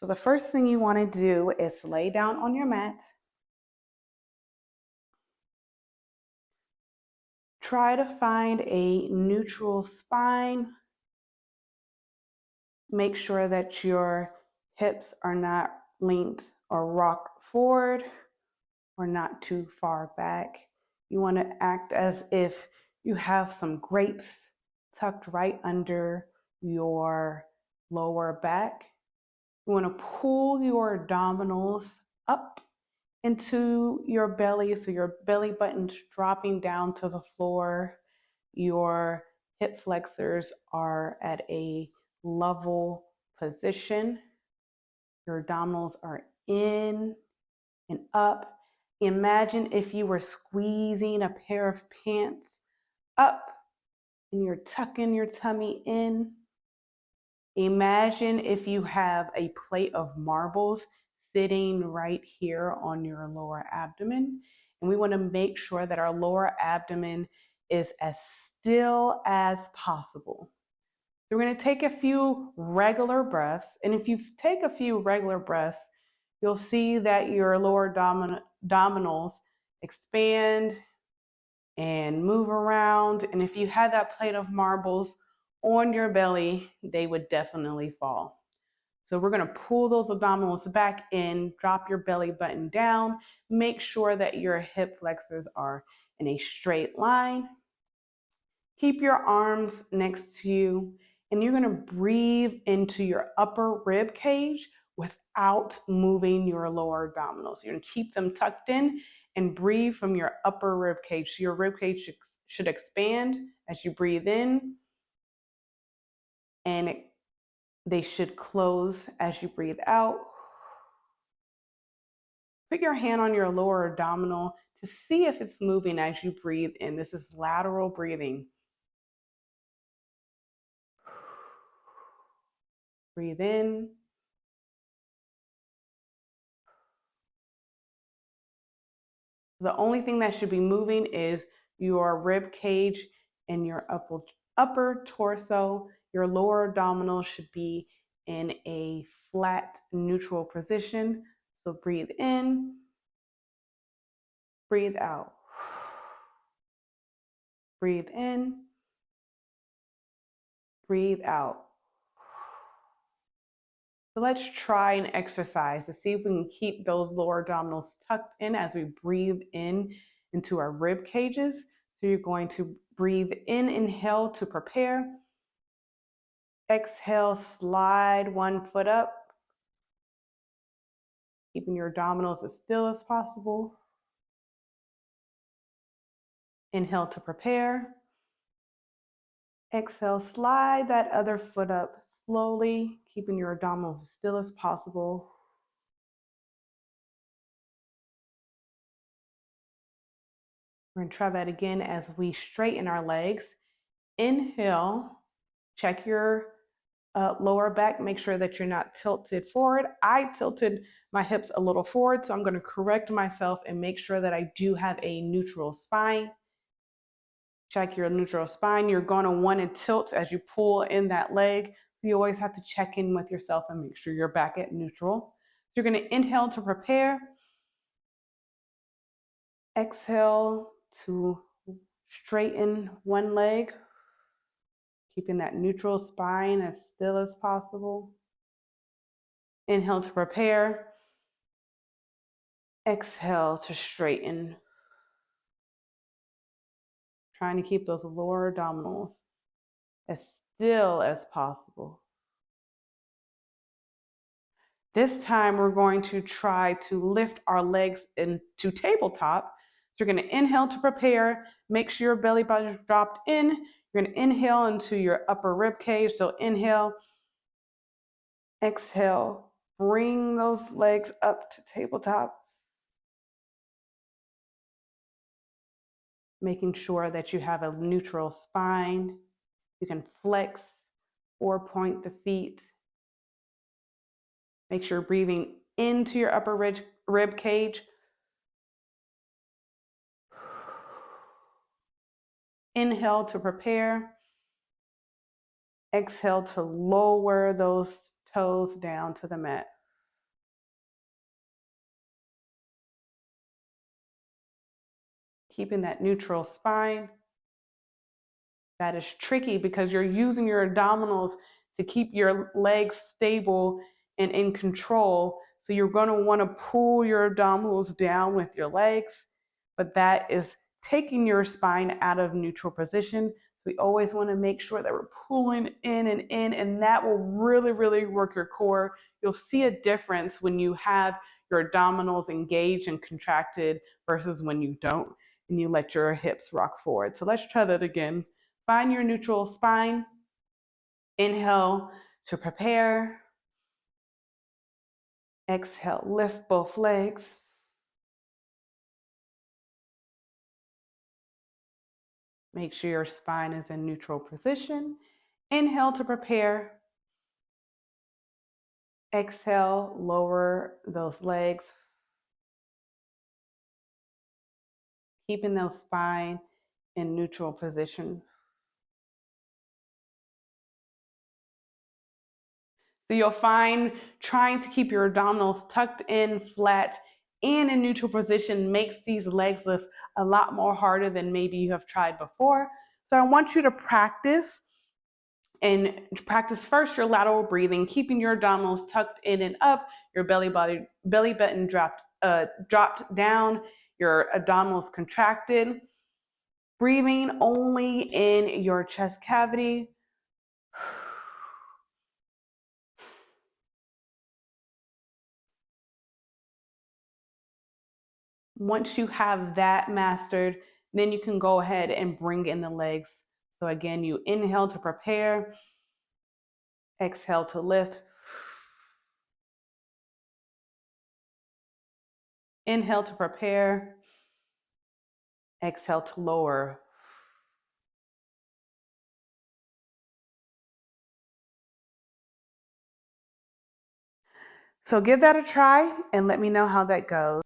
So the first thing you want to do is lay down on your mat. Try to find a neutral spine. Make sure that your hips are not leaned or rocked forward or not too far back. You want to act as if you have some grapes tucked right under your lower back. You want to pull your abdominals up into your belly, so your belly button's dropping down to the floor. Your hip flexors are at a level position. Your abdominals are in and up. Imagine if you were squeezing a pair of pants up and you're tucking your tummy in. Imagine if you have a plate of marbles sitting right here on your lower abdomen. And we want to make sure that our lower abdomen is as still as possible. So we're going to take a few regular breaths. And if you take a few regular breaths, you'll see that your lower abdominals expand and move around. And if you had that plate of marbles on your belly, they would definitely fall. So we're going to pull those abdominals back in, drop your belly button down, make sure that your hip flexors are in a straight line. Keep your arms next to you, and you're going to breathe into your upper rib cage without moving your lower abdominals. You're going to keep them tucked in and breathe from your upper rib cage. So your rib cage should expand as you breathe in, and they should close as you breathe out. Put your hand on your lower abdominal to see if it's moving as you breathe in. This is lateral breathing. Breathe in. The only thing that should be moving is your rib cage and your upper torso. Your lower abdominal should be in a flat, neutral position. So breathe in, breathe out. Breathe in, breathe out. So let's try an exercise to see if we can keep those lower abdominals tucked in as we breathe in into our rib cages. So you're going to breathe in, inhale to prepare. Exhale, slide one foot up, keeping your abdominals as still as possible. Inhale to prepare. Exhale, slide that other foot up slowly, keeping your abdominals as still as possible. We're going to try that again as we straighten our legs. Inhale, check your lower back, make sure that you're not tilted forward. I tilted my hips a little forward, so I'm going to correct myself and make sure that I do have a neutral spine. Check your neutral spine. You're going to want to tilt as you pull in that leg. So you always have to check in with yourself and make sure you're back at neutral. So you're going to inhale to prepare. Exhale to straighten one leg, keeping that neutral spine as still as possible. Inhale to prepare. Exhale to straighten. Trying to keep those lower abdominals as still as possible. This time we're going to try to lift our legs into tabletop. So you're going to inhale to prepare. Make sure your belly button is dropped in. You're going to inhale into your upper rib cage. So inhale, exhale, bring those legs up to tabletop. Making sure that you have a neutral spine. You can flex or point the feet. Make sure you're breathing into your upper rib cage. Inhale to prepare. Exhale to lower those toes down to the mat. keeping that neutral spine. That is tricky because you're using your abdominals to keep your legs stable and in control. So you're going to want to pull your abdominals down with your legs, but that is taking your spine out of neutral position. So we always want to make sure that we're pulling in, and that will really, really work your core. You'll see a difference when you have your abdominals engaged and contracted versus when you don't, and you let your hips rock forward. So let's try that again. Find your neutral spine. Inhale to prepare. Exhale, lift both legs. Make sure your spine is in neutral position. Inhale to prepare. Exhale, lower those legs, keeping those spine in neutral position. So you'll find trying to keep your abdominals tucked in flat and in neutral position makes these legs lift a lot more harder than maybe you have tried before. So I want you to practice first your lateral breathing, keeping your abdominals tucked in and up, your belly button dropped down, your abdominals contracted, breathing only in your chest cavity. Once you have that mastered, then you can go ahead and bring in the legs. So again, you inhale to prepare, exhale to lift, inhale to prepare, exhale to lower. So give that a try and let me know how that goes.